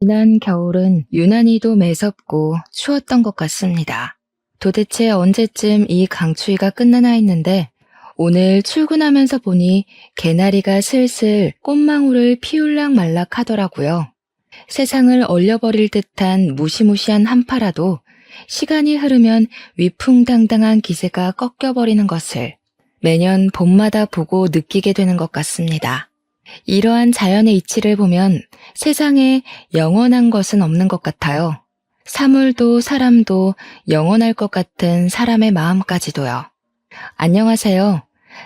지난 겨울은 유난히도 매섭고 추웠던 것 같습니다. 도대체 언제쯤 이 강추위가 끝나나 했는데 오늘 출근하면서 보니 개나리가 슬슬 꽃망울을 피울락 말락 하더라고요. 세상을 얼려버릴 듯한 무시무시한 한파라도 시간이 흐르면 위풍당당한 기세가 꺾여버리는 것을 매년 봄마다 보고 느끼게 되는 것 같습니다. 이러한 자연의 이치를 보면 세상에 영원한 것은 없는 것 같아요. 사물도 사람도 영원할 것 같은 사람의 마음까지도요. 안녕하세요.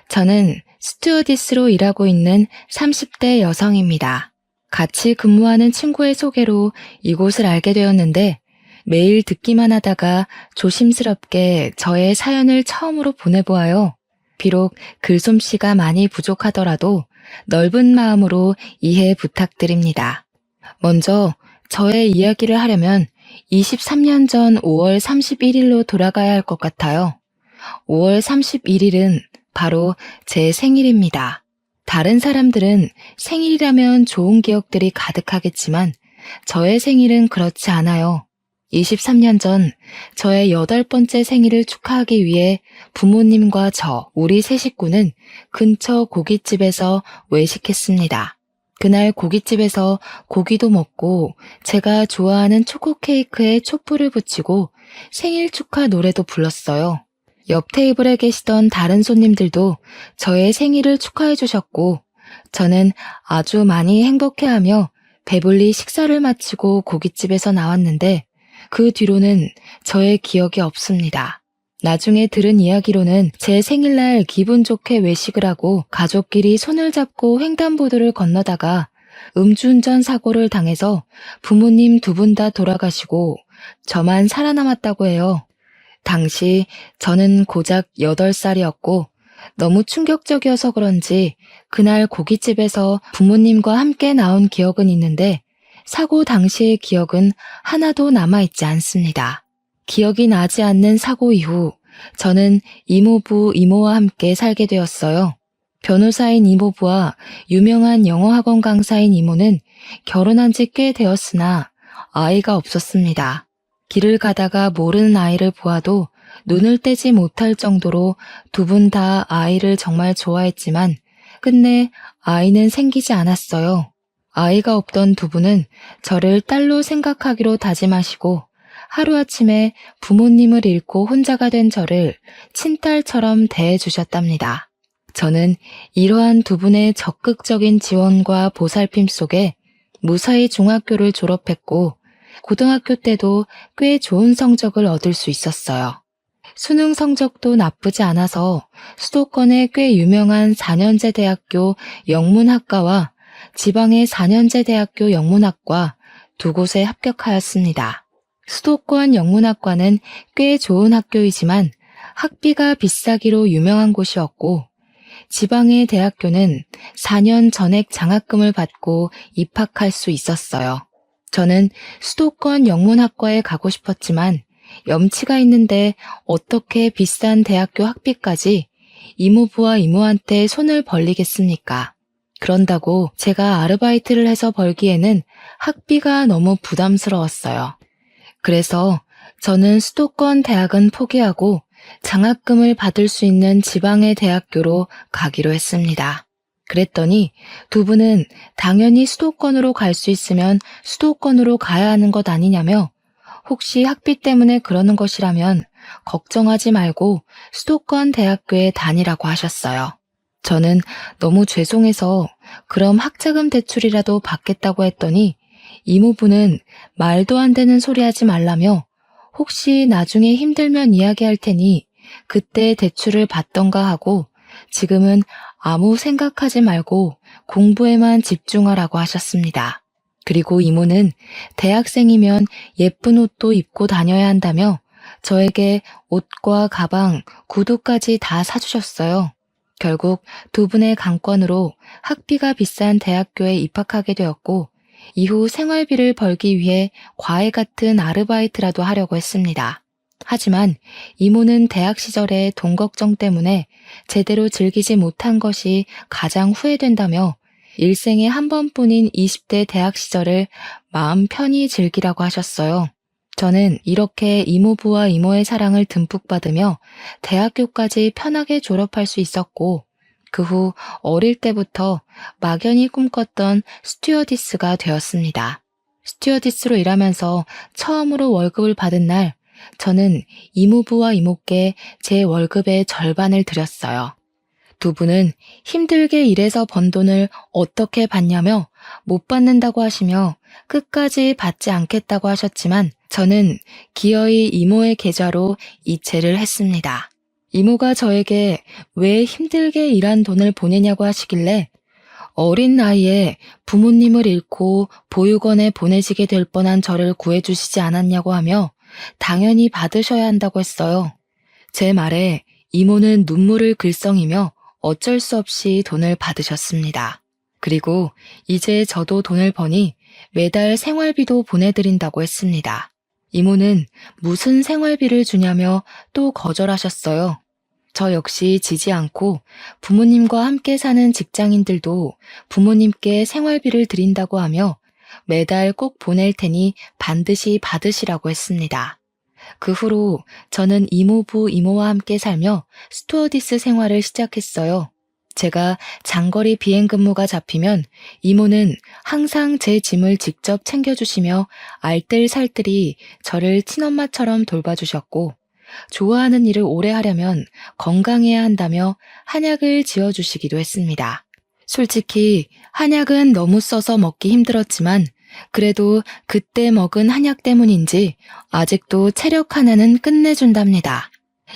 저는 스튜어디스로 일하고 있는 30대 여성입니다. 같이 근무하는 친구의 소개로 이곳을 알게 되었는데 매일 듣기만 하다가 조심스럽게 저의 사연을 처음으로 보내보아요. 비록 글솜씨가 많이 부족하더라도 넓은 마음으로 이해 부탁드립니다. 먼저 저의 이야기를 하려면 23년 전 5월 31일로 돌아가야 할 것 같아요. 5월 31일은 바로 제 생일입니다. 다른 사람들은 생일이라면 좋은 기억들이 가득하겠지만 저의 생일은 그렇지 않아요. 23년 전 저의 8번째 생일을 축하하기 위해 부모님과 우리 세 식구는 근처 고깃집에서 외식했습니다. 그날 고깃집에서 고기도 먹고 제가 좋아하는 초코 케이크에 촛불을 붙이고 생일 축하 노래도 불렀어요. 옆 테이블에 계시던 다른 손님들도 저의 생일을 축하해 주셨고 저는 아주 많이 행복해하며 배불리 식사를 마치고 고깃집에서 나왔는데 그 뒤로는 저의 기억이 없습니다. 나중에 들은 이야기로는 제 생일날 기분 좋게 외식을 하고 가족끼리 손을 잡고 횡단보도를 건너다가 음주운전 사고를 당해서 부모님 두 분 다 돌아가시고 저만 살아남았다고 해요. 당시 저는 고작 8살이었고 너무 충격적이어서 그런지 그날 고깃집에서 부모님과 함께 나온 기억은 있는데 사고 당시의 기억은 하나도 남아있지 않습니다. 기억이 나지 않는 사고 이후 저는 이모부, 이모와 함께 살게 되었어요. 변호사인 이모부와 유명한 영어학원 강사인 이모는 결혼한 지 꽤 되었으나 아이가 없었습니다. 길을 가다가 모르는 아이를 보아도 눈을 떼지 못할 정도로 두 분 다 아이를 정말 좋아했지만 끝내 아이는 생기지 않았어요. 아이가 없던 두 분은 저를 딸로 생각하기로 다짐하시고 하루아침에 부모님을 잃고 혼자가 된 저를 친딸처럼 대해주셨답니다. 저는 이러한 두 분의 적극적인 지원과 보살핌 속에 무사히 중학교를 졸업했고 고등학교 때도 꽤 좋은 성적을 얻을 수 있었어요. 수능 성적도 나쁘지 않아서 수도권의 꽤 유명한 4년제 대학교 영문학과와 지방의 4년제 대학교 영문학과 두 곳에 합격하였습니다. 수도권 영문학과는 꽤 좋은 학교이지만 학비가 비싸기로 유명한 곳이었고 지방의 대학교는 4년 전액 장학금을 받고 입학할 수 있었어요. 저는 수도권 영문학과에 가고 싶었지만 염치가 있는데 어떻게 비싼 대학교 학비까지 이모부와 이모한테 손을 벌리겠습니까? 그런다고 제가 아르바이트를 해서 벌기에는 학비가 너무 부담스러웠어요. 그래서 저는 수도권 대학은 포기하고 장학금을 받을 수 있는 지방의 대학교로 가기로 했습니다. 그랬더니 두 분은 당연히 수도권으로 갈 수 있으면 수도권으로 가야 하는 것 아니냐며 혹시 학비 때문에 그러는 것이라면 걱정하지 말고 수도권 대학교에 다니라고 하셨어요. 저는 너무 죄송해서 그럼 학자금 대출이라도 받겠다고 했더니 이모부는 말도 안 되는 소리 하지 말라며 혹시 나중에 힘들면 이야기할 테니 그때 대출을 받던가 하고 지금은 아무 생각하지 말고 공부에만 집중하라고 하셨습니다. 그리고 이모는 대학생이면 예쁜 옷도 입고 다녀야 한다며 저에게 옷과 가방, 구두까지 다 사주셨어요. 결국 두 분의 강권으로 학비가 비싼 대학교에 입학하게 되었고 이후 생활비를 벌기 위해 과외 같은 아르바이트라도 하려고 했습니다. 하지만 이모는 대학 시절에 돈 걱정 때문에 제대로 즐기지 못한 것이 가장 후회된다며 일생에 한 번뿐인 20대 대학 시절을 마음 편히 즐기라고 하셨어요. 저는 이렇게 이모부와 이모의 사랑을 듬뿍 받으며 대학교까지 편하게 졸업할 수 있었고, 그 후 어릴 때부터 막연히 꿈꿨던 스튜어디스가 되었습니다. 스튜어디스로 일하면서 처음으로 월급을 받은 날, 저는 이모부와 이모께 제 월급의 절반을 드렸어요. 두 분은 힘들게 일해서 번 돈을 어떻게 받냐며 못 받는다고 하시며 끝까지 받지 않겠다고 하셨지만 저는 기어이 이모의 계좌로 이체를 했습니다. 이모가 저에게 왜 힘들게 일한 돈을 보내냐고 하시길래 어린 나이에 부모님을 잃고 보육원에 보내지게 될 뻔한 저를 구해주시지 않았냐고 하며 당연히 받으셔야 한다고 했어요. 제 말에 이모는 눈물을 글썽이며 어쩔 수 없이 돈을 받으셨습니다. 그리고 이제 저도 돈을 버니 매달 생활비도 보내드린다고 했습니다. 이모는 무슨 생활비를 주냐며 또 거절하셨어요. 저 역시 지지 않고 부모님과 함께 사는 직장인들도 부모님께 생활비를 드린다고 하며 매달 꼭 보낼 테니 반드시 받으시라고 했습니다. 그 후로 저는 이모부, 이모와 함께 살며 스튜어디스 생활을 시작했어요. 제가 장거리 비행 근무가 잡히면 이모는 항상 제 짐을 직접 챙겨주시며 알뜰살뜰히 저를 친엄마처럼 돌봐주셨고, 좋아하는 일을 오래 하려면 건강해야 한다며 한약을 지어주시기도 했습니다. 솔직히 한약은 너무 써서 먹기 힘들었지만 그래도 그때 먹은 한약 때문인지 아직도 체력 하나는 끝내준답니다.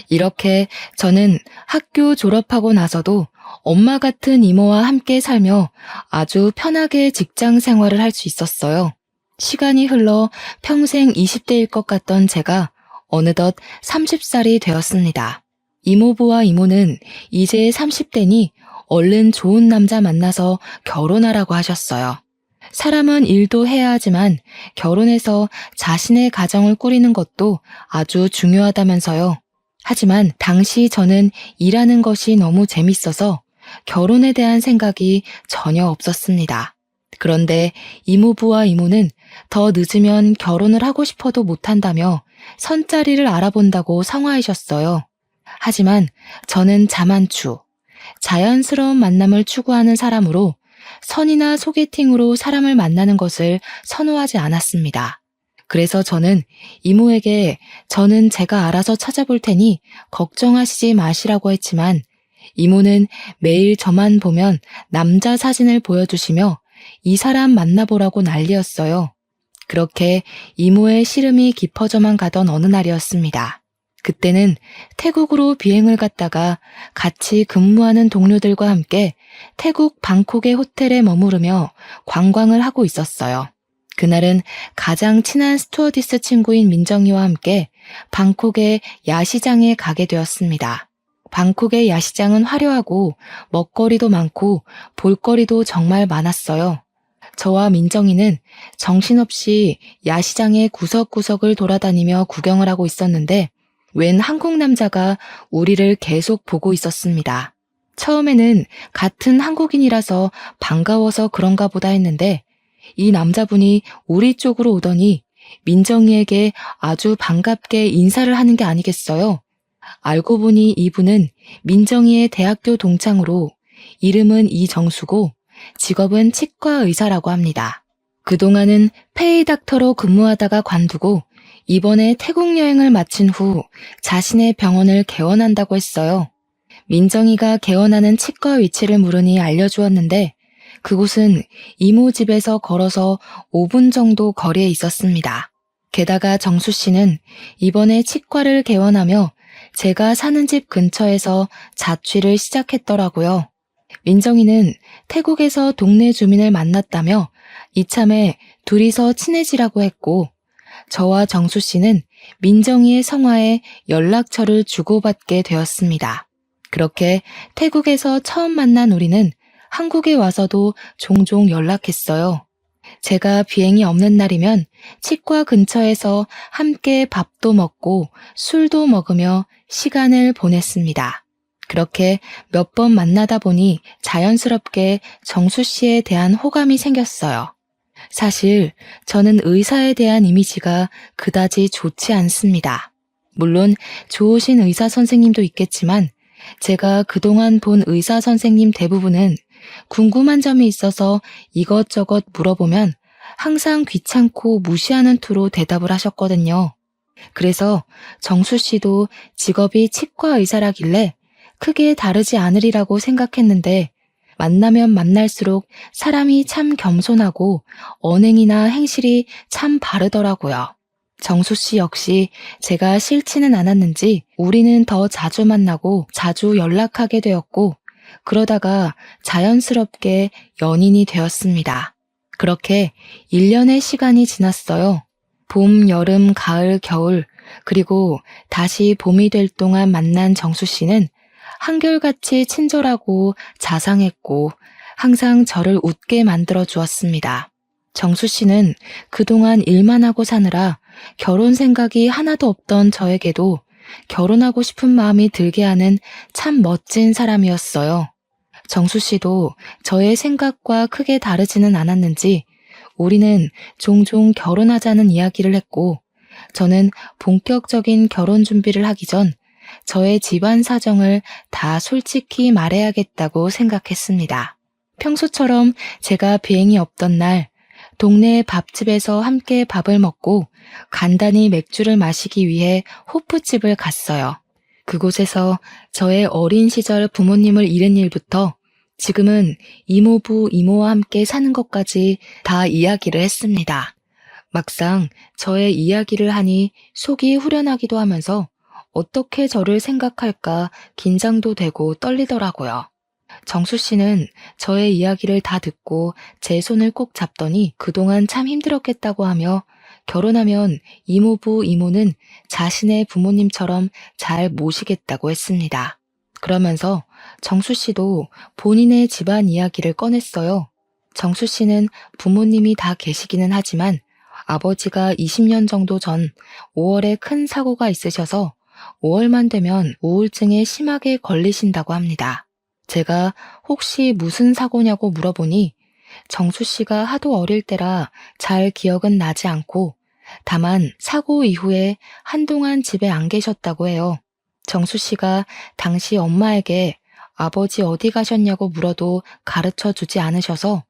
이렇게 저는 학교 졸업하고 나서도 엄마 같은 이모와 함께 살며 아주 편하게 직장 생활을 할 수 있었어요. 시간이 흘러 평생 20대일 것 같던 제가 어느덧 30살이 되었습니다. 이모부와 이모는 이제 30대니 얼른 좋은 남자 만나서 결혼하라고 하셨어요. 사람은 일도 해야 하지만 결혼해서 자신의 가정을 꾸리는 것도 아주 중요하다면서요. 하지만 당시 저는 일하는 것이 너무 재밌어서 결혼에 대한 생각이 전혀 없었습니다. 그런데 이모부와 이모는 더 늦으면 결혼을 하고 싶어도 못한다며 선자리를 알아본다고 성화하셨어요. 하지만 저는 자만추, 자연스러운 만남을 추구하는 사람으로 선이나 소개팅으로 사람을 만나는 것을 선호하지 않았습니다. 그래서 저는 이모에게 저는 제가 알아서 찾아볼 테니 걱정하시지 마시라고 했지만 이모는 매일 저만 보면 남자 사진을 보여주시며 이 사람 만나보라고 난리였어요. 그렇게 이모의 시름이 깊어져만 가던 어느 날이었습니다. 그때는 태국으로 비행을 갔다가 같이 근무하는 동료들과 함께 태국 방콕의 호텔에 머무르며 관광을 하고 있었어요. 그날은 가장 친한 스튜어디스 친구인 민정이와 함께 방콕의 야시장에 가게 되었습니다. 방콕의 야시장은 화려하고 먹거리도 많고 볼거리도 정말 많았어요. 저와 민정이는 정신없이 야시장의 구석구석을 돌아다니며 구경을 하고 있었는데 웬 한국 남자가 우리를 계속 보고 있었습니다. 처음에는 같은 한국인이라서 반가워서 그런가 보다 했는데 이 남자분이 우리 쪽으로 오더니 민정이에게 아주 반갑게 인사를 하는 게 아니겠어요? 알고 보니 이분은 민정이의 대학교 동창으로 이름은 이정수고 직업은 치과 의사라고 합니다. 그동안은 페이닥터로 근무하다가 관두고 이번에 태국 여행을 마친 후 자신의 병원을 개원한다고 했어요. 민정이가 개원하는 치과 위치를 물으니 알려주었는데 그곳은 이모 집에서 걸어서 5분 정도 거리에 있었습니다. 게다가 정수 씨는 이번에 치과를 개원하며 제가 사는 집 근처에서 자취를 시작했더라고요. 민정이는 태국에서 동네 주민을 만났다며 이참에 둘이서 친해지라고 했고 저와 정수 씨는 민정이의 성화에 연락처를 주고받게 되었습니다. 그렇게 태국에서 처음 만난 우리는 한국에 와서도 종종 연락했어요. 제가 비행이 없는 날이면 치과 근처에서 함께 밥도 먹고 술도 먹으며 시간을 보냈습니다. 그렇게 몇 번 만나다 보니 자연스럽게 정수 씨에 대한 호감이 생겼어요. 사실 저는 의사에 대한 이미지가 그다지 좋지 않습니다. 물론 좋으신 의사 선생님도 있겠지만 제가 그동안 본 의사 선생님 대부분은 궁금한 점이 있어서 이것저것 물어보면 항상 귀찮고 무시하는 투로 대답을 하셨거든요. 그래서 정수 씨도 직업이 치과 의사라길래 크게 다르지 않으리라고 생각했는데 만나면 만날수록 사람이 참 겸손하고 언행이나 행실이 참 바르더라고요. 정수 씨 역시 제가 싫지는 않았는지 우리는 더 자주 만나고 자주 연락하게 되었고 그러다가 자연스럽게 연인이 되었습니다. 그렇게 1년의 시간이 지났어요. 봄, 여름, 가을, 겨울 그리고 다시 봄이 될 동안 만난 정수 씨는 한결같이 친절하고 자상했고 항상 저를 웃게 만들어 주었습니다. 정수 씨는 그동안 일만 하고 사느라 결혼 생각이 하나도 없던 저에게도 결혼하고 싶은 마음이 들게 하는 참 멋진 사람이었어요. 정수 씨도 저의 생각과 크게 다르지는 않았는지 우리는 종종 결혼하자는 이야기를 했고 저는 본격적인 결혼 준비를 하기 전 저의 집안 사정을 다 솔직히 말해야겠다고 생각했습니다. 평소처럼 제가 비행이 없던 날 동네 밥집에서 함께 밥을 먹고 간단히 맥주를 마시기 위해 호프집을 갔어요. 그곳에서 저의 어린 시절 부모님을 잃은 일부터 지금은 이모부, 이모와 함께 사는 것까지 다 이야기를 했습니다. 막상 저의 이야기를 하니 속이 후련하기도 하면서 어떻게 저를 생각할까 긴장도 되고 떨리더라고요. 정수 씨는 저의 이야기를 다 듣고 제 손을 꼭 잡더니 그동안 참 힘들었겠다고 하며 결혼하면 이모부, 이모는 자신의 부모님처럼 잘 모시겠다고 했습니다. 그러면서 정수 씨도 본인의 집안 이야기를 꺼냈어요. 정수 씨는 부모님이 다 계시기는 하지만 아버지가 20년 정도 전 5월에 큰 사고가 있으셔서 5월만 되면 우울증에 심하게 걸리신다고 합니다. 제가 혹시 무슨 사고냐고 물어보니 정수 씨가 하도 어릴 때라 잘 기억은 나지 않고 다만 사고 이후에 한동안 집에 안 계셨다고 해요. 정수 씨가 당시 엄마에게 아버지 어디 가셨냐고 물어도 가르쳐 주지 않으셔서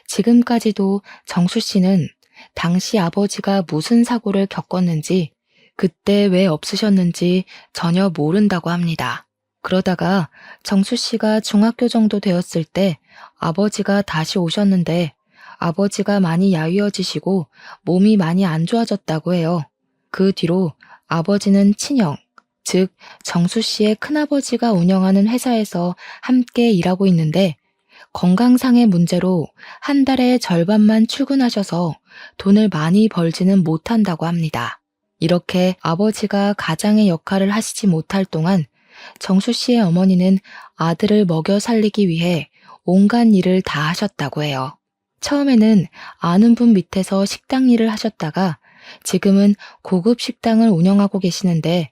지금까지도 정수 씨는 당시 아버지가 무슨 사고를 겪었는지 그때 왜 없으셨는지 전혀 모른다고 합니다. 그러다가 정수 씨가 중학교 정도 되었을 때 아버지가 다시 오셨는데 아버지가 많이 야위어지시고 몸이 많이 안 좋아졌다고 해요. 그 뒤로 아버지는 친형, 즉 정수 씨의 큰아버지가 운영하는 회사에서 함께 일하고 있는데 건강상의 문제로 한 달에 절반만 출근하셔서 돈을 많이 벌지는 못한다고 합니다. 이렇게 아버지가 가장의 역할을 하시지 못할 동안 정수 씨의 어머니는 아들을 먹여 살리기 위해 온갖 일을 다 하셨다고 해요. 처음에는 아는 분 밑에서 식당 일을 하셨다가 지금은 고급 식당을 운영하고 계시는데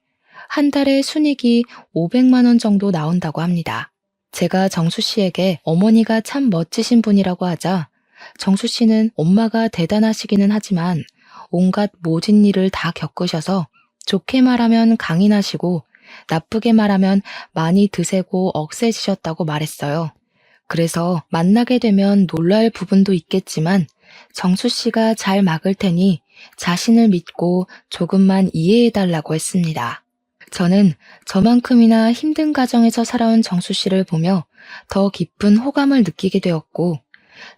한 달에 순이익이 500만 원 정도 나온다고 합니다. 제가 정수 씨에게 어머니가 참 멋지신 분이라고 하자 정수 씨는 엄마가 대단하시기는 하지만 온갖 모진 일을 다 겪으셔서 좋게 말하면 강인하시고 나쁘게 말하면 많이 드세고 억세지셨다고 말했어요. 그래서 만나게 되면 놀랄 부분도 있겠지만 정수 씨가 잘 막을 테니 자신을 믿고 조금만 이해해달라고 했습니다. 저는 저만큼이나 힘든 가정에서 살아온 정수 씨를 보며 더 깊은 호감을 느끼게 되었고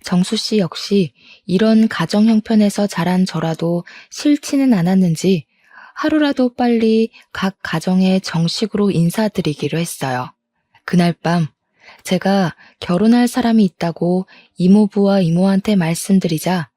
정수 씨 역시 이런 가정 형편에서 자란 저라도 싫지는 않았는지 하루라도 빨리 각 가정에 정식으로 인사드리기로 했어요. 그날 밤 제가 결혼할 사람이 있다고 이모부와 이모한테 말씀드리자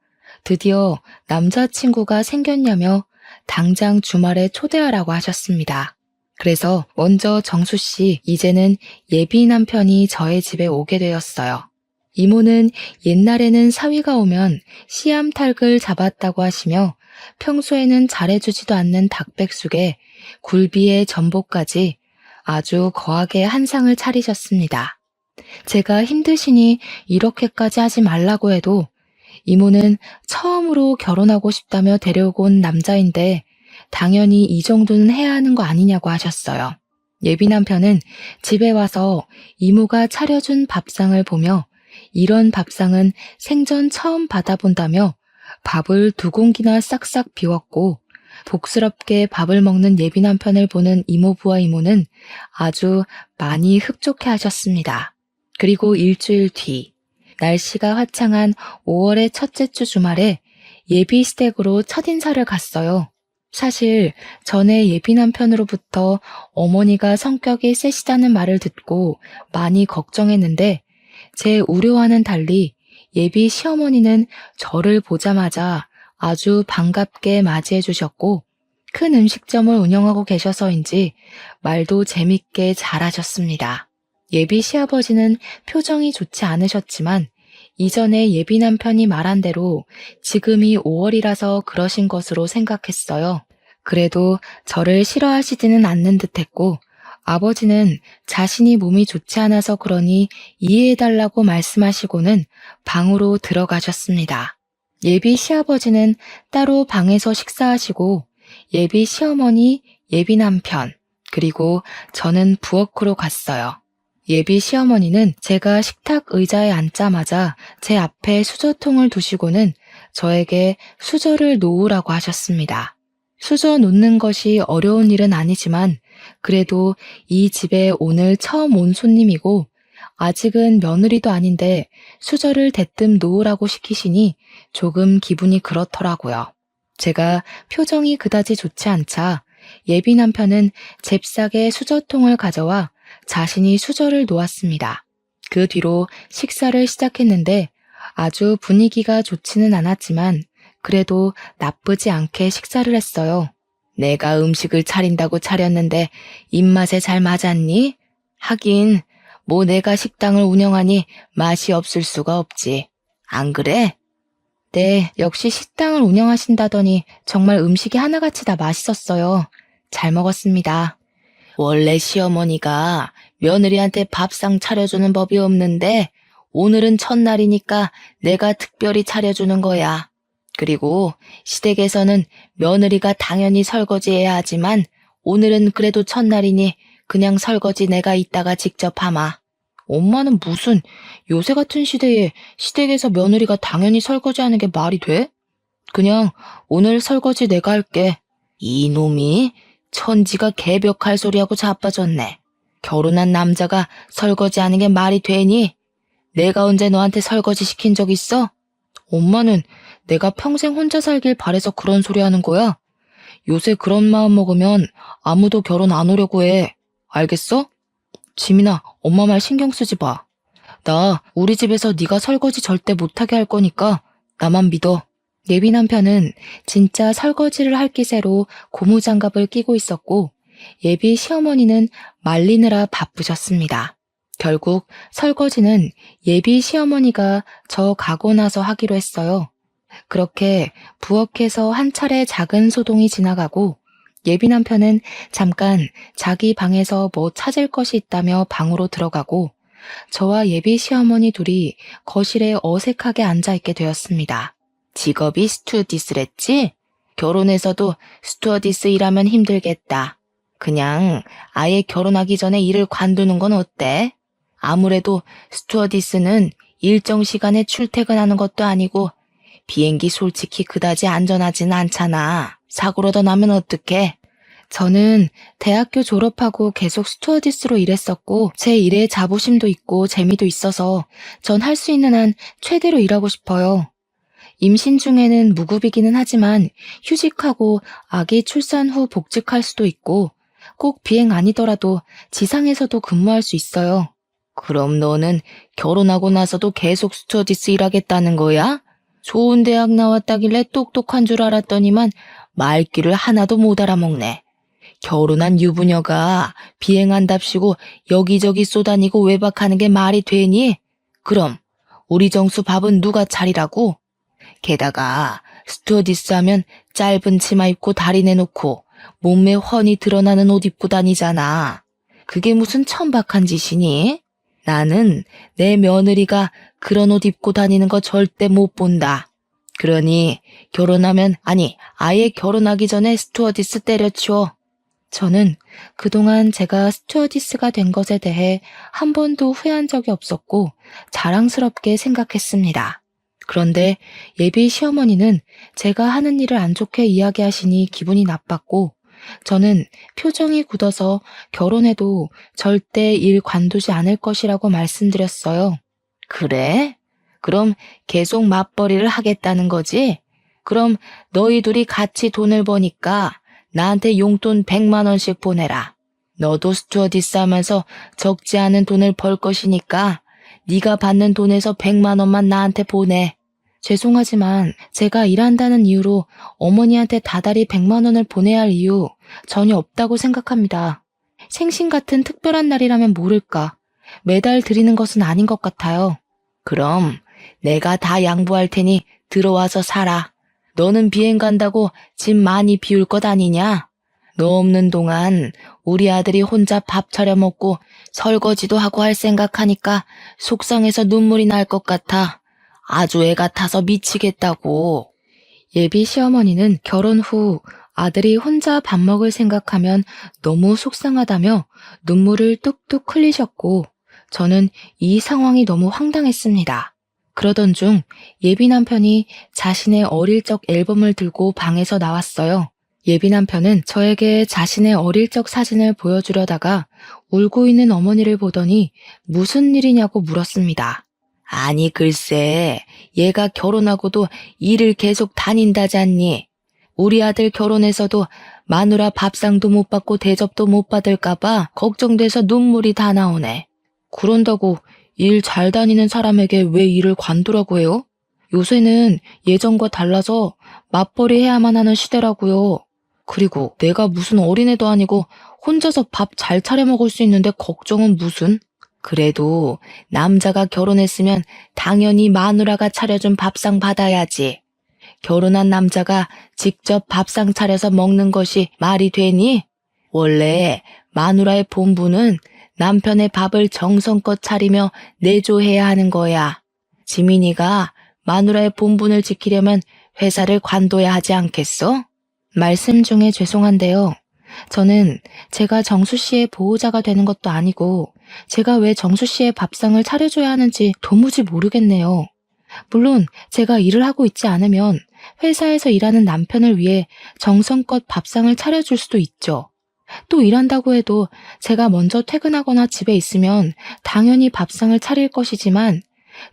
드디어 남자친구가 생겼냐며 당장 주말에 초대하라고 하셨습니다. 그래서 먼저 정수 씨, 이제는 예비 남편이 저의 집에 오게 되었어요. 이모는 옛날에는 사위가 오면 씨암탉을 잡았다고 하시며 평소에는 잘해주지도 않는 닭백숙에 굴비에 전복까지 아주 거하게 한상을 차리셨습니다. 제가 힘드시니 이렇게까지 하지 말라고 해도 이모는 처음으로 결혼하고 싶다며 데려오고 온 남자인데 당연히 이 정도는 해야 하는 거 아니냐고 하셨어요. 예비 남편은 집에 와서 이모가 차려준 밥상을 보며 이런 밥상은 생전 처음 받아본다며 밥을 2공기나 싹싹 비웠고 복스럽게 밥을 먹는 예비 남편을 보는 이모부와 이모는 아주 많이 흡족해 하셨습니다. 그리고 일주일 뒤 날씨가 화창한 5월의 첫째 주 주말에 예비 시댁으로 첫인사를 갔어요. 사실 전에 예비 남편으로부터 어머니가 성격이 세시다는 말을 듣고 많이 걱정했는데 제 우려와는 달리 예비 시어머니는 저를 보자마자 아주 반갑게 맞이해 주셨고 큰 음식점을 운영하고 계셔서인지 말도 재밌게 잘하셨습니다. 예비 시아버지는 표정이 좋지 않으셨지만 이전에 예비 남편이 말한 대로 지금이 5월이라서 그러신 것으로 생각했어요. 그래도 저를 싫어하시지는 않는 듯했고 아버지는 자신이 몸이 좋지 않아서 그러니 이해해달라고 말씀하시고는 방으로 들어가셨습니다. 예비 시아버지는 따로 방에서 식사하시고 예비 시어머니, 예비 남편, 그리고 저는 부엌으로 갔어요. 예비 시어머니는 제가 식탁 의자에 앉자마자 제 앞에 수저통을 두시고는 저에게 수저를 놓으라고 하셨습니다. 수저 놓는 것이 어려운 일은 아니지만 그래도 이 집에 오늘 처음 온 손님이고 아직은 며느리도 아닌데 수저를 대뜸 놓으라고 시키시니 조금 기분이 그렇더라고요. 제가 표정이 그다지 좋지 않자 예비 남편은 잽싸게 수저통을 가져와 자신이 수저를 놓았습니다. 그 뒤로 식사를 시작했는데 아주 분위기가 좋지는 않았지만 그래도 나쁘지 않게 식사를 했어요. 내가 음식을 차린다고 차렸는데 입맛에 잘 맞았니? 하긴 뭐 내가 식당을 운영하니 맛이 없을 수가 없지. 안 그래? 네, 역시 식당을 운영하신다더니 정말 음식이 하나같이 다 맛있었어요. 잘 먹었습니다. 원래 시어머니가 며느리한테 밥상 차려주는 법이 없는데 오늘은 첫날이니까 내가 특별히 차려주는 거야. 그리고 시댁에서는 며느리가 당연히 설거지해야 하지만 오늘은 그래도 첫날이니 그냥 설거지 내가 이따가 직접 하마. 엄마는 무슨 요새 같은 시대에 시댁에서 며느리가 당연히 설거지하는 게 말이 돼? 그냥 오늘 설거지 내가 할게. 이놈이 천지가 개벽할 소리하고 자빠졌네. 결혼한 남자가 설거지하는 게 말이 되니? 내가 언제 너한테 설거지 시킨 적 있어? 엄마는 내가 평생 혼자 살길 바래서 그런 소리 하는 거야? 요새 그런 마음 먹으면 아무도 결혼 안 오려고 해. 알겠어? 지민아, 엄마 말 신경 쓰지 마. 나 우리 집에서 네가 설거지 절대 못하게 할 거니까 나만 믿어. 예비 남편은 진짜 설거지를 할 기세로 고무장갑을 끼고 있었고 예비 시어머니는 말리느라 바쁘셨습니다. 결국 설거지는 예비 시어머니가 저 가고 나서 하기로 했어요. 그렇게 부엌에서 한 차례 작은 소동이 지나가고 예비 남편은 잠깐 자기 방에서 뭐 찾을 것이 있다며 방으로 들어가고 저와 예비 시어머니 둘이 거실에 어색하게 앉아있게 되었습니다. 직업이 스튜어디스랬지? 결혼해서도 스튜어디스 일하면 힘들겠다. 그냥 아예 결혼하기 전에 일을 관두는 건 어때? 아무래도 스튜어디스는 일정 시간에 출퇴근하는 것도 아니고 비행기 솔직히 그다지 안전하진 않잖아. 사고로 더 나면 어떡해? 저는 대학교 졸업하고 계속 스튜어디스로 일했었고 제 일에 자부심도 있고 재미도 있어서 전 할 수 있는 한 최대로 일하고 싶어요. 임신 중에는 무급이기는 하지만 휴직하고 아기 출산 후 복직할 수도 있고 꼭 비행 아니더라도 지상에서도 근무할 수 있어요. 그럼 너는 결혼하고 나서도 계속 스튜어디스 일하겠다는 거야? 좋은 대학 나왔다길래 똑똑한 줄 알았더니만 말귀를 하나도 못 알아먹네. 결혼한 유부녀가 비행한답시고 여기저기 쏘다니고 외박하는 게 말이 되니? 그럼 우리 정수 밥은 누가 차리라고? 게다가 스튜어디스 하면 짧은 치마 입고 다리 내놓고 몸매 훤히 드러나는 옷 입고 다니잖아. 그게 무슨 천박한 짓이니? 나는 내 며느리가 그런 옷 입고 다니는 거 절대 못 본다. 그러니 아예 결혼하기 전에 스튜어디스 때려치워. 저는 그동안 제가 스튜어디스가 된 것에 대해 한 번도 후회한 적이 없었고 자랑스럽게 생각했습니다. 그런데 예비 시어머니는 제가 하는 일을 안 좋게 이야기하시니 기분이 나빴고 저는 표정이 굳어서 결혼해도 절대 일 관두지 않을 것이라고 말씀드렸어요. 그래? 그럼 계속 맞벌이를 하겠다는 거지? 그럼 너희 둘이 같이 돈을 버니까 나한테 용돈 100만 원씩 보내라. 너도 스튜어디스 하면서 적지 않은 돈을 벌 것이니까 네가 받는 돈에서 100만 원만 나한테 보내. 죄송하지만 제가 일한다는 이유로 어머니한테 다달이 100만 원을 보내야 할 이유 전혀 없다고 생각합니다. 생신 같은 특별한 날이라면 모를까. 매달 드리는 것은 아닌 것 같아요. 그럼 내가 다 양보할 테니 들어와서 살아. 너는 비행 간다고 짐 많이 비울 것 아니냐? 너 없는 동안 우리 아들이 혼자 밥 차려 먹고 설거지도 하고 할 생각하니까 속상해서 눈물이 날 것 같아. 아주 애 같아서 미치겠다고. 예비 시어머니는 결혼 후 아들이 혼자 밥 먹을 생각하면 너무 속상하다며 눈물을 뚝뚝 흘리셨고 저는 이 상황이 너무 황당했습니다. 그러던 중 예비 남편이 자신의 어릴 적 앨범을 들고 방에서 나왔어요. 예비 남편은 저에게 자신의 어릴 적 사진을 보여주려다가 울고 있는 어머니를 보더니 무슨 일이냐고 물었습니다. 아니 글쎄 얘가 결혼하고도 일을 계속 다닌다잖니. 우리 아들 결혼해서도 마누라 밥상도 못 받고 대접도 못 받을까봐 걱정돼서 눈물이 다 나오네. 그런다고 일 잘 다니는 사람에게 왜 일을 관두라고 해요? 요새는 예전과 달라서 맞벌이 해야만 하는 시대라고요. 그리고 내가 무슨 어린애도 아니고 혼자서 밥 잘 차려 먹을 수 있는데 걱정은 무슨? 그래도 남자가 결혼했으면 당연히 마누라가 차려준 밥상 받아야지. 결혼한 남자가 직접 밥상 차려서 먹는 것이 말이 되니? 원래 마누라의 본분은 남편의 밥을 정성껏 차리며 내조해야 하는 거야. 지민이가 마누라의 본분을 지키려면 회사를 관둬야 하지 않겠어? 말씀 중에 죄송한데요. 저는 제가 정수 씨의 보호자가 되는 것도 아니고 제가 왜 정수 씨의 밥상을 차려줘야 하는지 도무지 모르겠네요. 물론 제가 일을 하고 있지 않으면 회사에서 일하는 남편을 위해 정성껏 밥상을 차려줄 수도 있죠. 또 일한다고 해도 제가 먼저 퇴근하거나 집에 있으면 당연히 밥상을 차릴 것이지만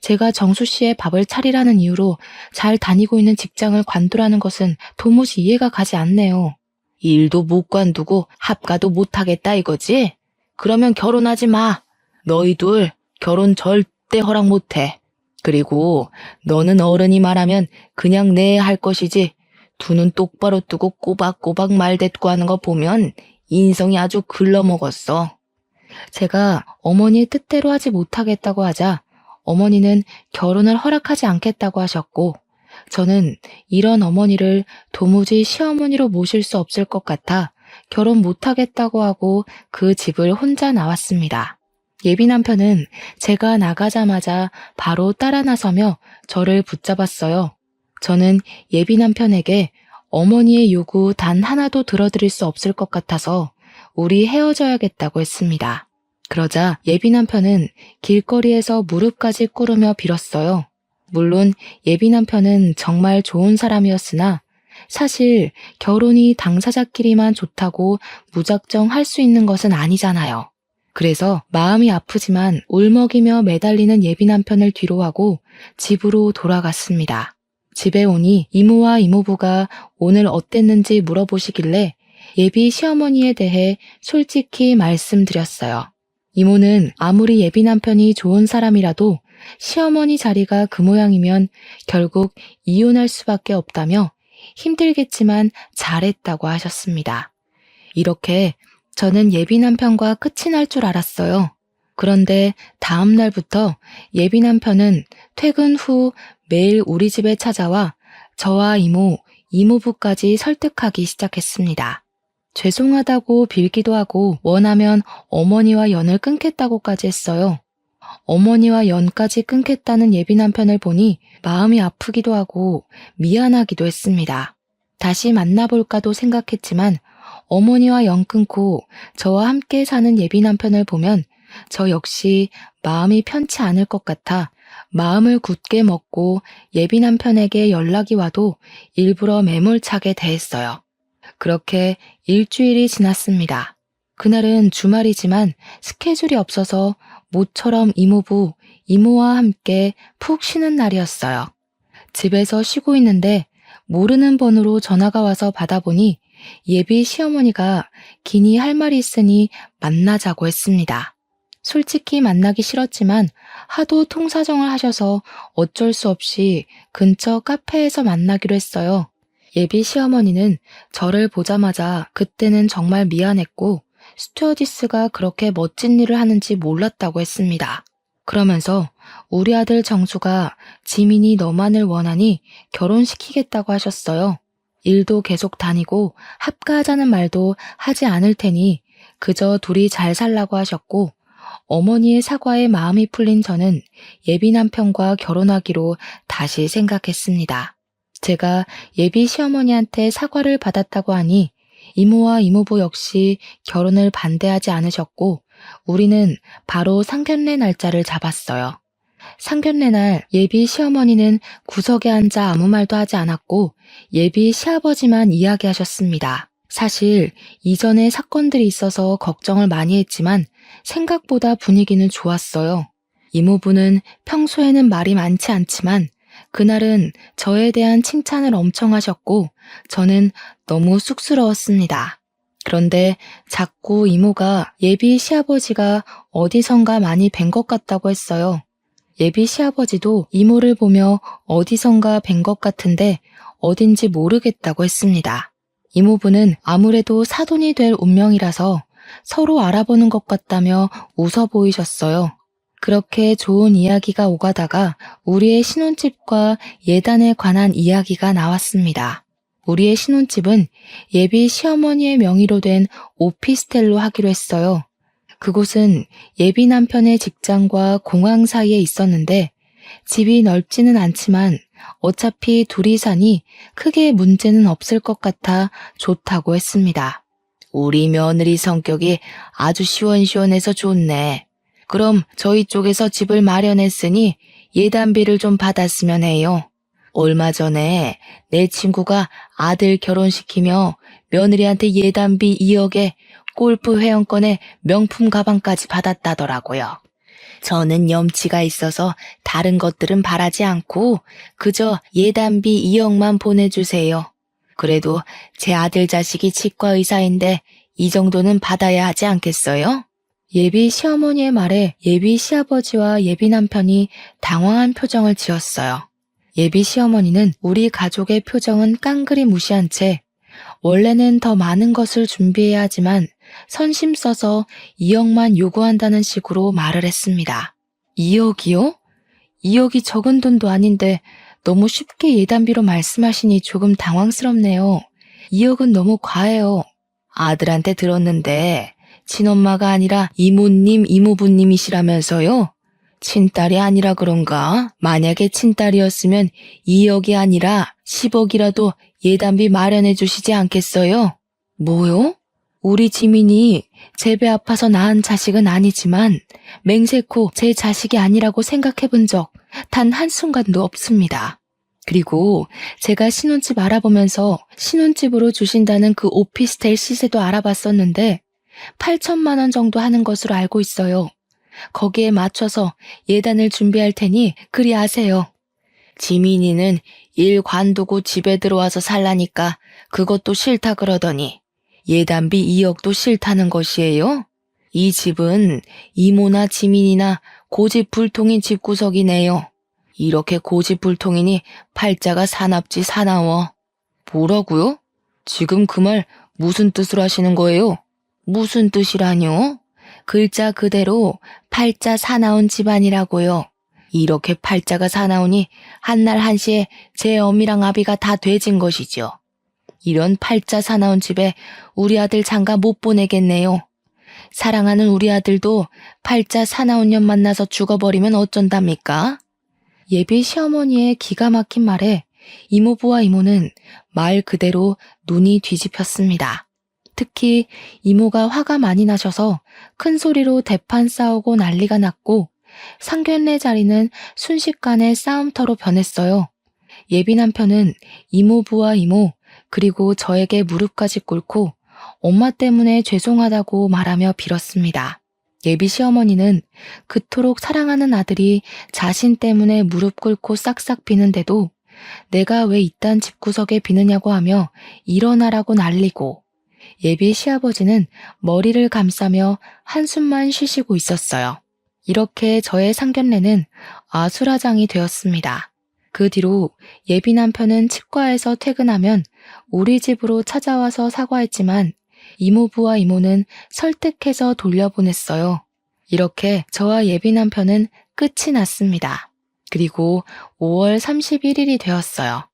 제가 정수 씨의 밥을 차리라는 이유로 잘 다니고 있는 직장을 관두라는 것은 도무지 이해가 가지 않네요. 일도 못 관두고 합가도 못 하겠다 이거지? 그러면 결혼하지 마. 너희 둘 결혼 절대 허락 못 해. 그리고 너는 어른이 말하면 그냥 네 할 것이지 두 눈 똑바로 뜨고 꼬박꼬박 말대꾸 하는 거 보면 인성이 아주 글러먹었어. 제가 어머니의 뜻대로 하지 못하겠다고 하자 어머니는 결혼을 허락하지 않겠다고 하셨고 저는 이런 어머니를 도무지 시어머니로 모실 수 없을 것 같아 결혼 못하겠다고 하고 그 집을 혼자 나왔습니다. 예비 남편은 제가 나가자마자 바로 따라 나서며 저를 붙잡았어요. 저는 예비 남편에게 어머니의 요구 단 하나도 들어드릴 수 없을 것 같아서 우리 헤어져야겠다고 했습니다. 그러자 예비 남편은 길거리에서 무릎까지 꿇으며 빌었어요. 물론 예비 남편은 정말 좋은 사람이었으나 사실 결혼이 당사자끼리만 좋다고 무작정 할 수 있는 것은 아니잖아요. 그래서 마음이 아프지만 울먹이며 매달리는 예비 남편을 뒤로하고 집으로 돌아갔습니다. 집에 오니 이모와 이모부가 오늘 어땠는지 물어보시길래 예비 시어머니에 대해 솔직히 말씀드렸어요. 이모는 아무리 예비 남편이 좋은 사람이라도 시어머니 자리가 그 모양이면 결국 이혼할 수밖에 없다며 힘들겠지만 잘했다고 하셨습니다. 이렇게 저는 예비 남편과 끝이 날 줄 알았어요. 그런데 다음 날부터 예비 남편은 퇴근 후 매일 우리 집에 찾아와 저와 이모, 이모부까지 설득하기 시작했습니다. 죄송하다고 빌기도 하고 원하면 어머니와 연을 끊겠다고까지 했어요. 어머니와 연까지 끊겠다는 예비 남편을 보니 마음이 아프기도 하고 미안하기도 했습니다. 다시 만나볼까도 생각했지만 어머니와 연 끊고 저와 함께 사는 예비 남편을 보면 저 역시 마음이 편치 않을 것 같아 마음을 굳게 먹고 예비 남편에게 연락이 와도 일부러 매몰차게 대했어요. 그렇게 일주일이 지났습니다. 그날은 주말이지만 스케줄이 없어서 모처럼 이모부, 이모와 함께 푹 쉬는 날이었어요. 집에서 쉬고 있는데 모르는 번호로 전화가 와서 받아보니 예비 시어머니가 기니 할 말이 있으니 만나자고 했습니다. 솔직히 만나기 싫었지만 하도 통사정을 하셔서 어쩔 수 없이 근처 카페에서 만나기로 했어요. 예비 시어머니는 저를 보자마자 그때는 정말 미안했고 스튜어디스가 그렇게 멋진 일을 하는지 몰랐다고 했습니다. 그러면서 우리 아들 정수가 지민이 너만을 원하니 결혼시키겠다고 하셨어요. 일도 계속 다니고 합가하자는 말도 하지 않을 테니 그저 둘이 잘 살라고 하셨고 어머니의 사과에 마음이 풀린 저는 예비 남편과 결혼하기로 다시 생각했습니다. 제가 예비 시어머니한테 사과를 받았다고 하니 이모와 이모부 역시 결혼을 반대하지 않으셨고 우리는 바로 상견례 날짜를 잡았어요. 상견례 날 예비 시어머니는 구석에 앉아 아무 말도 하지 않았고 예비 시아버지만 이야기하셨습니다. 사실 이전에 사건들이 있어서 걱정을 많이 했지만 생각보다 분위기는 좋았어요. 이모부는 평소에는 말이 많지 않지만 그날은 저에 대한 칭찬을 엄청 하셨고 저는 너무 쑥스러웠습니다. 그런데 자꾸 이모가 예비 시아버지가 어디선가 많이 뵌 것 같다고 했어요. 예비 시아버지도 이모를 보며 어디선가 뵌 것 같은데 어딘지 모르겠다고 했습니다. 이모부는 아무래도 사돈이 될 운명이라서 서로 알아보는 것 같다며 웃어 보이셨어요. 그렇게 좋은 이야기가 오가다가 우리의 신혼집과 예단에 관한 이야기가 나왔습니다. 우리의 신혼집은 예비 시어머니의 명의로 된 오피스텔로 하기로 했어요. 그곳은 예비 남편의 직장과 공항 사이에 있었는데 집이 넓지는 않지만 어차피 둘이 사니 크게 문제는 없을 것 같아 좋다고 했습니다. 우리 며느리 성격이 아주 시원시원해서 좋네. 그럼 저희 쪽에서 집을 마련했으니 예단비를 좀 받았으면 해요. 얼마 전에 내 친구가 아들 결혼시키며 며느리한테 예단비 2억에 골프 회원권에 명품 가방까지 받았다더라고요. 저는 염치가 있어서 다른 것들은 바라지 않고 그저 예단비 2억만 보내주세요. 그래도 제 아들 자식이 치과 의사인데 이 정도는 받아야 하지 않겠어요? 예비 시어머니의 말에 예비 시아버지와 예비 남편이 당황한 표정을 지었어요. 예비 시어머니는 우리 가족의 표정은 깡그리 무시한 채 원래는 더 많은 것을 준비해야 하지만 선심 써서 2억만 요구한다는 식으로 말을 했습니다. 2억이요? 2억이 적은 돈도 아닌데 너무 쉽게 예단비로 말씀하시니 조금 당황스럽네요. 2억은 너무 과해요. 아들한테 들었는데 친엄마가 아니라 이모님, 이모부님이시라면서요? 친딸이 아니라 그런가? 만약에 친딸이었으면 2억이 아니라 10억이라도 예단비 마련해 주시지 않겠어요? 뭐요? 우리 지민이 제 배 아파서 낳은 자식은 아니지만 맹세코 제 자식이 아니라고 생각해 본 적 단 한순간도 없습니다. 그리고 제가 신혼집 알아보면서 신혼집으로 주신다는 그 오피스텔 시세도 알아봤었는데 8천만 원 정도 하는 것으로 알고 있어요. 거기에 맞춰서 예단을 준비할 테니 그리 아세요. 지민이는 일 관두고 집에 들어와서 살라니까 그것도 싫다 그러더니 예단비 2억도 싫다는 것이에요? 이 집은 이모나 지민이나 고집불통인 집구석이네요. 이렇게 고집불통이니 팔자가 사납지 사나워. 뭐라고요? 지금 그 말 무슨 뜻으로 하시는 거예요? 무슨 뜻이라뇨? 글자 그대로 팔자 사나운 집안이라고요. 이렇게 팔자가 사나우니 한날 한시에 제 어미랑 아비가 다 돼진 것이죠. 이런 팔자 사나운 집에 우리 아들 장가 못 보내겠네요. 사랑하는 우리 아들도 팔자 사나운 년 만나서 죽어버리면 어쩐답니까? 예비 시어머니의 기가 막힌 말에 이모부와 이모는 말 그대로 눈이 뒤집혔습니다. 특히 이모가 화가 많이 나셔서 큰 소리로 대판 싸우고 난리가 났고 상견례 자리는 순식간에 싸움터로 변했어요. 예비 남편은 이모부와 이모 그리고 저에게 무릎까지 꿇고 엄마 때문에 죄송하다고 말하며 빌었습니다. 예비 시어머니는 그토록 사랑하는 아들이 자신 때문에 무릎 꿇고 싹싹 비는데도 내가 왜 이딴 집구석에 비느냐고 하며 일어나라고 난리고 예비 시아버지는 머리를 감싸며 한숨만 쉬시고 있었어요. 이렇게 저의 상견례는 아수라장이 되었습니다. 그 뒤로 예비 남편은 치과에서 퇴근하면 우리 집으로 찾아와서 사과했지만 이모부와 이모는 설득해서 돌려보냈어요. 이렇게 저와 예비 남편은 끝이 났습니다. 그리고 5월 31일이 되었어요.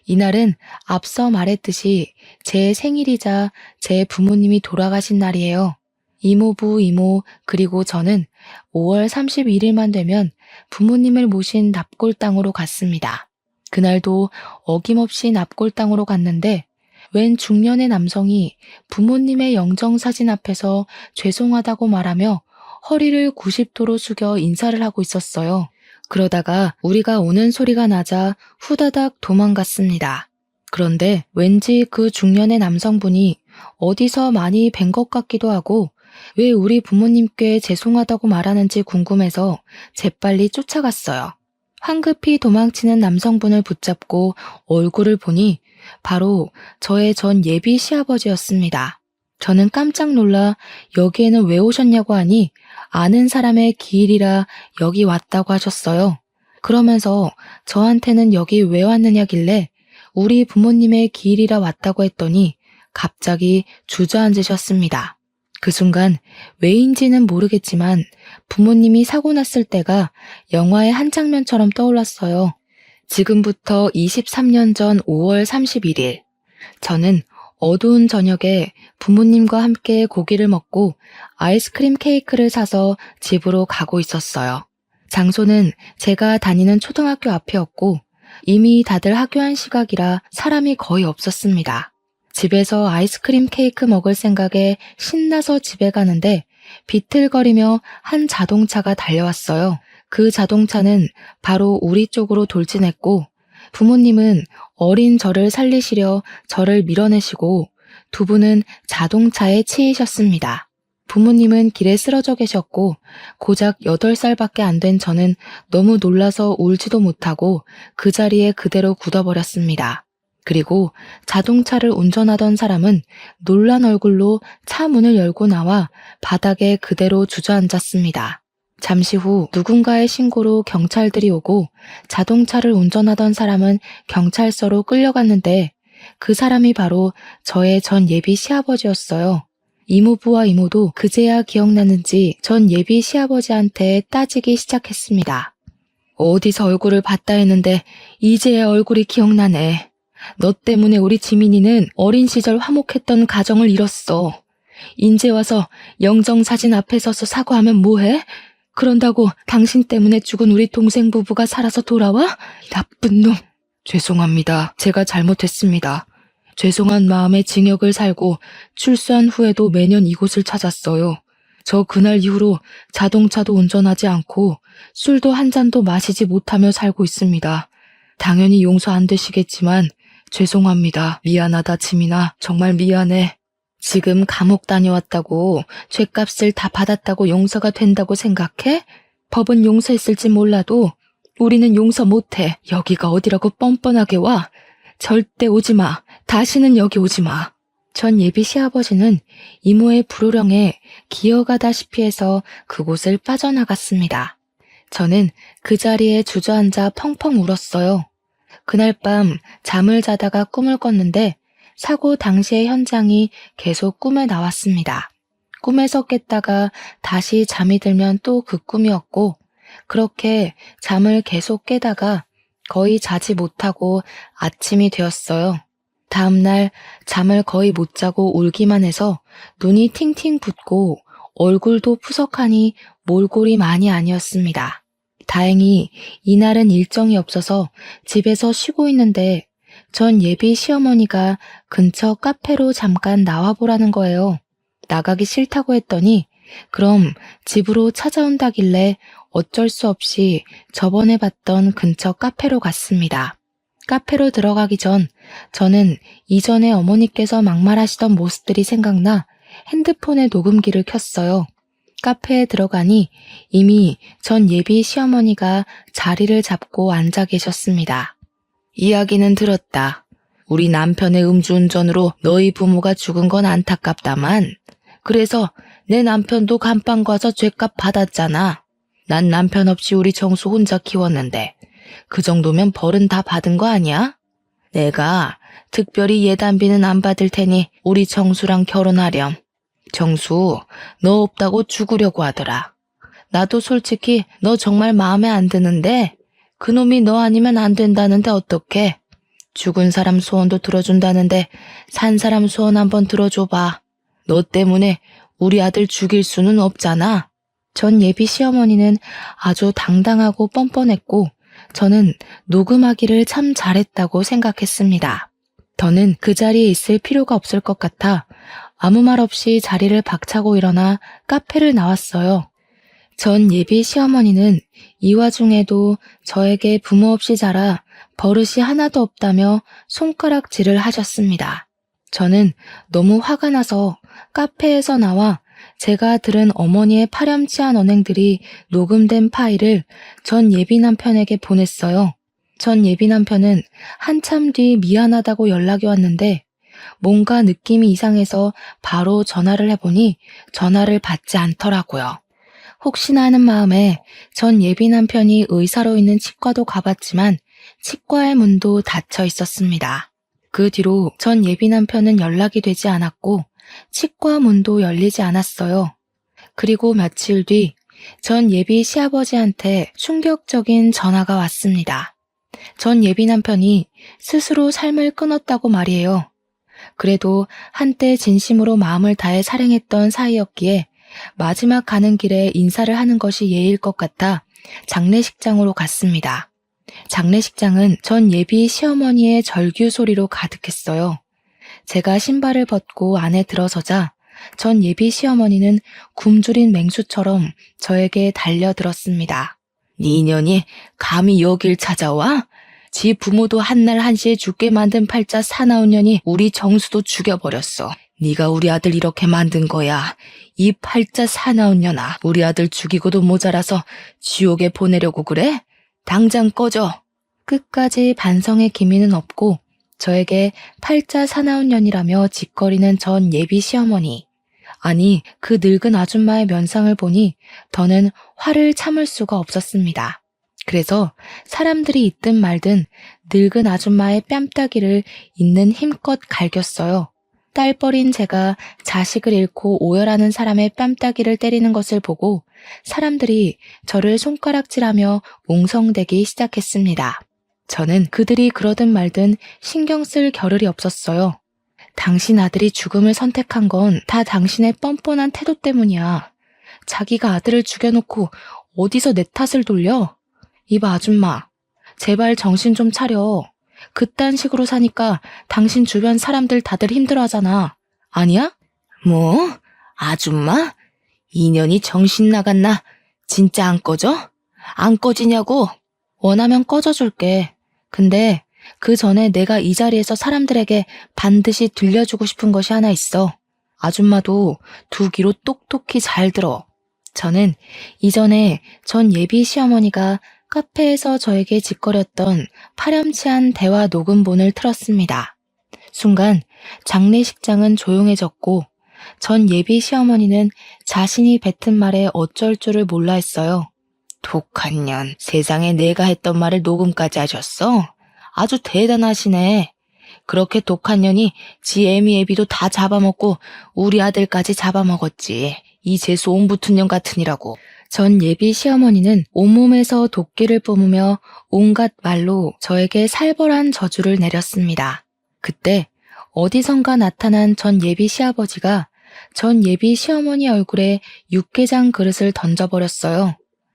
이날은 앞서 말했듯이 제 생일이자 제 부모님이 돌아가신 날이에요. 이모부, 이모, 그리고 저는 5월 31일만 되면 부모님을 모신 납골당으로 갔습니다. 그날도 어김없이 납골당으로 갔는데 웬 중년의 남성이 부모님의 영정사진 앞에서 죄송하다고 말하며 허리를 90도로 숙여 인사를 하고 있었어요. 그러다가 우리가 오는 소리가 나자 후다닥 도망갔습니다. 그런데 왠지 그 중년의 남성분이 어디서 많이 뵌 것 같기도 하고 왜 우리 부모님께 죄송하다고 말하는지 궁금해서 재빨리 쫓아갔어요. 황급히 도망치는 남성분을 붙잡고 얼굴을 보니 바로 저의 전 예비 시아버지였습니다. 저는 깜짝 놀라 여기에는 왜 오셨냐고 하니 아는 사람의 기일이라 여기 왔다고 하셨어요. 그러면서 저한테는 여기 왜 왔느냐길래 우리 부모님의 기일이라 왔다고 했더니 갑자기 주저앉으셨습니다. 그 순간 왜인지는 모르겠지만 부모님이 사고 났을 때가 영화의 한 장면처럼 떠올랐어요. 지금부터 23년 전 5월 31일, 저는 어두운 저녁에 부모님과 함께 고기를 먹고 아이스크림 케이크를 사서 집으로 가고 있었어요. 장소는 제가 다니는 초등학교 앞이었고 이미 다들 학교한 시각이라 사람이 거의 없었습니다. 집에서 아이스크림 케이크 먹을 생각에 신나서 집에 가는데 비틀거리며 한 자동차가 달려왔어요. 그 자동차는 바로 우리 쪽으로 돌진했고 부모님은 어린 저를 살리시려 저를 밀어내시고 두 분은 자동차에 치이셨습니다. 부모님은 길에 쓰러져 계셨고 고작 8살밖에 안 된 저는 너무 놀라서 울지도 못하고 그 자리에 그대로 굳어버렸습니다. 그리고 자동차를 운전하던 사람은 놀란 얼굴로 차 문을 열고 나와 바닥에 그대로 주저앉았습니다. 잠시 후 누군가의 신고로 경찰들이 오고 자동차를 운전하던 사람은 경찰서로 끌려갔는데 그 사람이 바로 저의 전 예비 시아버지였어요. 이모부와 이모도 그제야 기억나는지 전 예비 시아버지한테 따지기 시작했습니다. 어디서 얼굴을 봤다 했는데 이제야 얼굴이 기억나네. 너 때문에 우리 지민이는 어린 시절 화목했던 가정을 잃었어. 인제 와서 영정사진 앞에 서서 사과하면 뭐해? 그런다고 당신 때문에 죽은 우리 동생 부부가 살아서 돌아와? 나쁜 놈. 죄송합니다. 제가 잘못했습니다. 죄송한 마음에 징역을 살고 출소한 후에도 매년 이곳을 찾았어요. 저 그날 이후로 자동차도 운전하지 않고 술도 한 잔도 마시지 못하며 살고 있습니다. 당연히 용서 안 되시겠지만 죄송합니다. 미안하다 지민아. 정말 미안해. 지금 감옥 다녀왔다고 죗값을 다 받았다고 용서가 된다고 생각해? 법은 용서했을지 몰라도 우리는 용서 못해. 여기가 어디라고 뻔뻔하게 와. 절대 오지 마. 다시는 여기 오지 마. 전 예비 시아버지는 이모의 불호령에 기어가다시피 해서 그곳을 빠져나갔습니다. 저는 그 자리에 주저앉아 펑펑 울었어요. 그날 밤 잠을 자다가 꿈을 꿨는데 사고 당시의 현장이 계속 꿈에 나왔습니다. 꿈에서 깼다가 다시 잠이 들면 또 그 꿈이었고 그렇게 잠을 계속 깨다가 거의 자지 못하고 아침이 되었어요. 다음날 잠을 거의 못 자고 울기만 해서 눈이 팅팅 붓고 얼굴도 푸석하니 몰골이 많이 아니었습니다. 다행히 이날은 일정이 없어서 집에서 쉬고 있는데 전 예비 시어머니가 근처 카페로 잠깐 나와보라는 거예요. 나가기 싫다고 했더니 그럼 집으로 찾아온다길래 어쩔 수 없이 저번에 봤던 근처 카페로 갔습니다. 카페로 들어가기 전 저는 이전에 어머니께서 막말하시던 모습들이 생각나 핸드폰에 녹음기를 켰어요. 카페에 들어가니 이미 전 예비 시어머니가 자리를 잡고 앉아 계셨습니다. 이야기는 들었다. 우리 남편의 음주운전으로 너희 부모가 죽은 건 안타깝다만 그래서 내 남편도 감방 가서 죗값 받았잖아. 난 남편 없이 우리 정수 혼자 키웠는데 그 정도면 벌은 다 받은 거 아니야? 내가 특별히 예단비는 안 받을 테니 우리 정수랑 결혼하렴. 정수, 너 없다고 죽으려고 하더라. 나도 솔직히 너 정말 마음에 안 드는데 그놈이 너 아니면 안 된다는데 어떡해? 죽은 사람 소원도 들어준다는데 산 사람 소원 한번 들어줘봐. 너 때문에 우리 아들 죽일 수는 없잖아. 전 예비 시어머니는 아주 당당하고 뻔뻔했고 저는 녹음하기를 참 잘했다고 생각했습니다. 더는 그 자리에 있을 필요가 없을 것 같아 아무 말 없이 자리를 박차고 일어나 카페를 나왔어요. 전 예비 시어머니는 이 와중에도 저에게 부모 없이 자라 버릇이 하나도 없다며 손가락질을 하셨습니다. 저는 너무 화가 나서 카페에서 나와 제가 들은 어머니의 파렴치한 언행들이 녹음된 파일을 전 예비 남편에게 보냈어요. 전 예비 남편은 한참 뒤 미안하다고 연락이 왔는데 뭔가 느낌이 이상해서 바로 전화를 해보니 전화를 받지 않더라고요. 혹시나 하는 마음에 전 예비 남편이 의사로 있는 치과도 가봤지만 치과의 문도 닫혀 있었습니다. 그 뒤로 전 예비 남편은 연락이 되지 않았고 치과 문도 열리지 않았어요. 그리고 며칠 뒤 전 예비 시아버지한테 충격적인 전화가 왔습니다. 전 예비 남편이 스스로 삶을 끊었다고 말이에요. 그래도 한때 진심으로 마음을 다해 사랑했던 사이였기에 마지막 가는 길에 인사를 하는 것이 예일 것 같아 장례식장으로 갔습니다. 장례식장은 전 예비 시어머니의 절규 소리로 가득했어요. 제가 신발을 벗고 안에 들어서자 전 예비 시어머니는 굶주린 맹수처럼 저에게 달려들었습니다. 네 년이 감히 여길 찾아와? 지 부모도 한날 한시에 죽게 만든 팔자 사나운 년이 우리 정수도 죽여버렸어. 네가 우리 아들 이렇게 만든 거야. 이 팔자 사나운 년아, 우리 아들 죽이고도 모자라서 지옥에 보내려고 그래? 당장 꺼져. 끝까지 반성의 기미는 없고 저에게 팔자 사나운 년이라며 짓거리는 전 예비 시어머니. 아니, 그 늙은 아줌마의 면상을 보니 더는 화를 참을 수가 없었습니다. 그래서 사람들이 있든 말든 늙은 아줌마의 뺨따기를 있는 힘껏 갈겼어요. 딸뻘인 제가 자식을 잃고 오열하는 사람의 뺨따기를 때리는 것을 보고 사람들이 저를 손가락질하며 웅성대기 시작했습니다. 저는 그들이 그러든 말든 신경 쓸 겨를이 없었어요. 당신 아들이 죽음을 선택한 건 다 당신의 뻔뻔한 태도 때문이야. 자기가 아들을 죽여놓고 어디서 내 탓을 돌려? 이봐 아줌마, 제발 정신 좀 차려. 그딴 식으로 사니까 당신 주변 사람들 다들 힘들어하잖아. 아니야? 뭐? 아줌마? 인연이 정신 나갔나? 진짜 안 꺼져? 안 꺼지냐고? 원하면 꺼져줄게. 근데 그 전에 내가 이 자리에서 사람들에게 반드시 들려주고 싶은 것이 하나 있어. 아줌마도 두 귀로 똑똑히 잘 들어. 저는 이전에 전 예비 시어머니가 카페에서 저에게 짓거렸던 파렴치한 대화 녹음본을 틀었습니다. 순간 장례식장은 조용해졌고 전 예비 시어머니는 자신이 뱉은 말에 어쩔 줄을 몰라 했어요. 독한 년, 세상에 내가 했던 말을 녹음까지 하셨어? 아주 대단하시네. 그렇게 독한 년이 지 애미 애비도 다 잡아먹고 우리 아들까지 잡아먹었지. 이 재수 온 붙은 년 같으니라고. 전 예비 시어머니는 온몸에서 도끼를 뿜으며 온갖 말로 저에게 살벌한 저주를 내렸습니다. 그때 어디선가 나타난 전 예비 시아버지가 전 예비 시어머니 얼굴에 육개장 그릇을 던져버렸어요.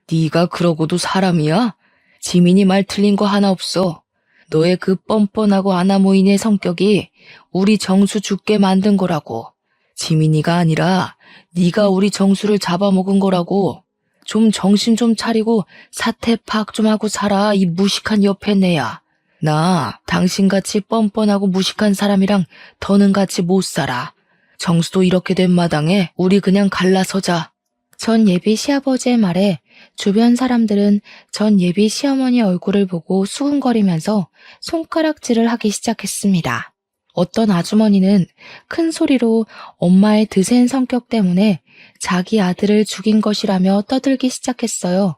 네가 그러고도 사람이야? 지민이 말 틀린 거 하나 없어. 너의 그 뻔뻔하고 아나무인의 성격이 우리 정수 죽게 만든 거라고. 지민이가 아니라 네가 우리 정수를 잡아먹은 거라고. 좀 정신 좀 차리고 사태 파악 좀 하고 살아, 이 무식한 옆에 내야. 나 당신같이 뻔뻔하고 무식한 사람이랑 더는 같이 못 살아. 정수도 이렇게 된 마당에 우리 그냥 갈라서자. 전 예비 시아버지의 말에 주변 사람들은 전 예비 시어머니 얼굴을 보고 수군거리면서 손가락질을 하기 시작했습니다. 어떤 아주머니는 큰 소리로 엄마의 드센 성격 때문에 자기 아들을 죽인 것이라며 떠들기 시작했어요.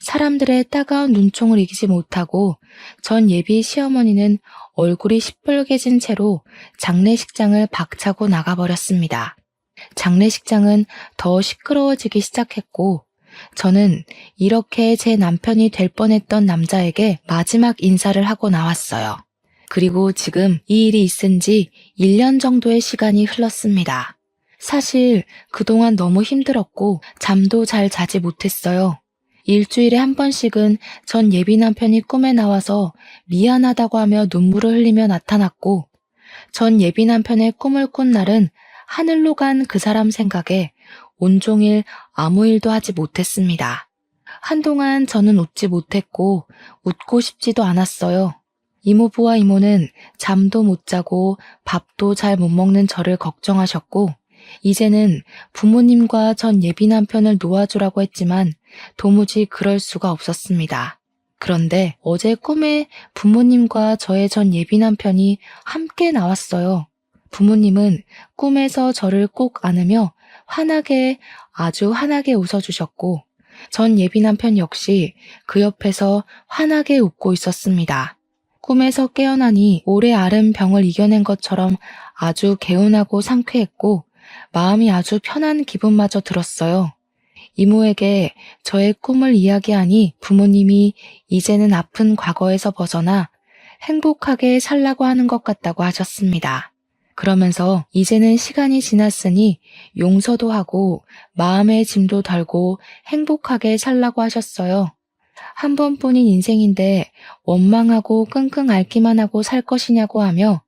사람들의 따가운 눈총을 이기지 못하고 전 예비 시어머니는 얼굴이 시뻘개진 채로 장례식장을 박차고 나가버렸습니다. 장례식장은 더 시끄러워지기 시작했고 저는 이렇게 제 남편이 될 뻔했던 남자에게 마지막 인사를 하고 나왔어요. 그리고 지금 이 일이 있은 지 1년 정도의 시간이 흘렀습니다. 사실 그동안 너무 힘들었고 잠도 잘 자지 못했어요. 일주일에 한 번씩은 전 예비 남편이 꿈에 나와서 미안하다고 하며 눈물을 흘리며 나타났고 전 예비 남편의 꿈을 꾼 날은 하늘로 간 그 사람 생각에 온종일 아무 일도 하지 못했습니다. 한동안 저는 웃지 못했고 웃고 싶지도 않았어요. 이모부와 이모는 잠도 못 자고 밥도 잘 못 먹는 저를 걱정하셨고 이제는 부모님과 전 예비 남편을 놓아주라고 했지만 도무지 그럴 수가 없었습니다. 그런데 어제 꿈에 부모님과 저의 전 예비 남편이 함께 나왔어요. 부모님은 꿈에서 저를 꼭 안으며 아주 환하게 웃어주셨고 전 예비 남편 역시 그 옆에서 환하게 웃고 있었습니다. 꿈에서 깨어나니 오래 앓은 병을 이겨낸 것처럼 아주 개운하고 상쾌했고 마음이 아주 편한 기분마저 들었어요. 이모에게 저의 꿈을 이야기하니 부모님이 이제는 아픈 과거에서 벗어나 행복하게 살라고 하는 것 같다고 하셨습니다. 그러면서 이제는 시간이 지났으니 용서도 하고 마음의 짐도 덜고 행복하게 살라고 하셨어요. 한 번뿐인 인생인데 원망하고 끙끙 앓기만 하고 살 것이냐고 하며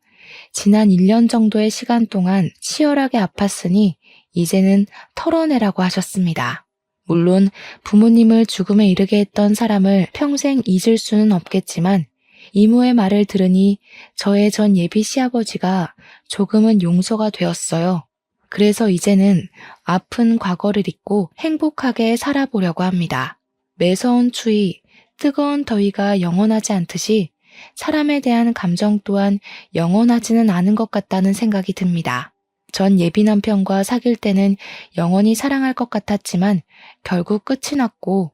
지난 1년 정도의 시간 동안 치열하게 아팠으니 이제는 털어내라고 하셨습니다. 물론 부모님을 죽음에 이르게 했던 사람을 평생 잊을 수는 없겠지만 이모의 말을 들으니 저의 전 예비 시아버지가 조금은 용서가 되었어요. 그래서 이제는 아픈 과거를 잊고 행복하게 살아보려고 합니다. 매서운 추위, 뜨거운 더위가 영원하지 않듯이 사람에 대한 감정 또한 영원하지는 않은 것 같다는 생각이 듭니다. 전 예비 남편과 사귈 때는 영원히 사랑할 것 같았지만 결국 끝이 났고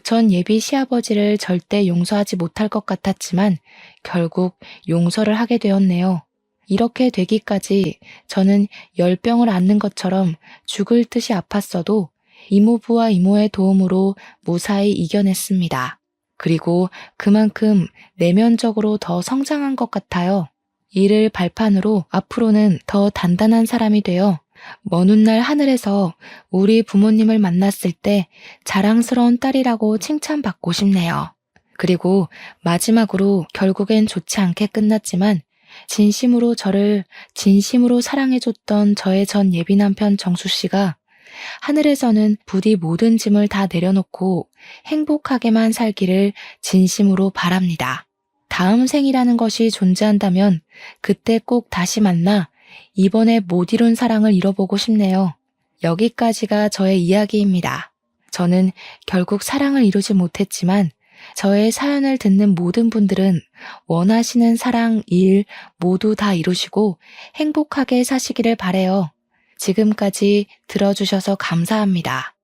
전 예비 시아버지를 절대 용서하지 못할 것 같았지만 결국 용서를 하게 되었네요. 이렇게 되기까지 저는 열병을 앓는 것처럼 죽을 듯이 아팠어도 이모부와 이모의 도움으로 무사히 이겨냈습니다. 그리고 그만큼 내면적으로 더 성장한 것 같아요. 이를 발판으로 앞으로는 더 단단한 사람이 되어 먼 훗날 하늘에서 우리 부모님을 만났을 때 자랑스러운 딸이라고 칭찬받고 싶네요. 그리고 마지막으로 결국엔 좋지 않게 끝났지만 저를 진심으로 사랑해줬던 저의 전 예비 남편 정수 씨가 하늘에서는 부디 모든 짐을 다 내려놓고 행복하게만 살기를 진심으로 바랍니다. 다음 생이라는 것이 존재한다면 그때 꼭 다시 만나 이번에 못 이룬 사랑을 이뤄보고 싶네요. 여기까지가 저의 이야기입니다. 저는 결국 사랑을 이루지 못했지만 저의 사연을 듣는 모든 분들은 원하시는 사랑, 일 모두 다 이루시고 행복하게 사시기를 바래요. 지금까지 들어주셔서 감사합니다.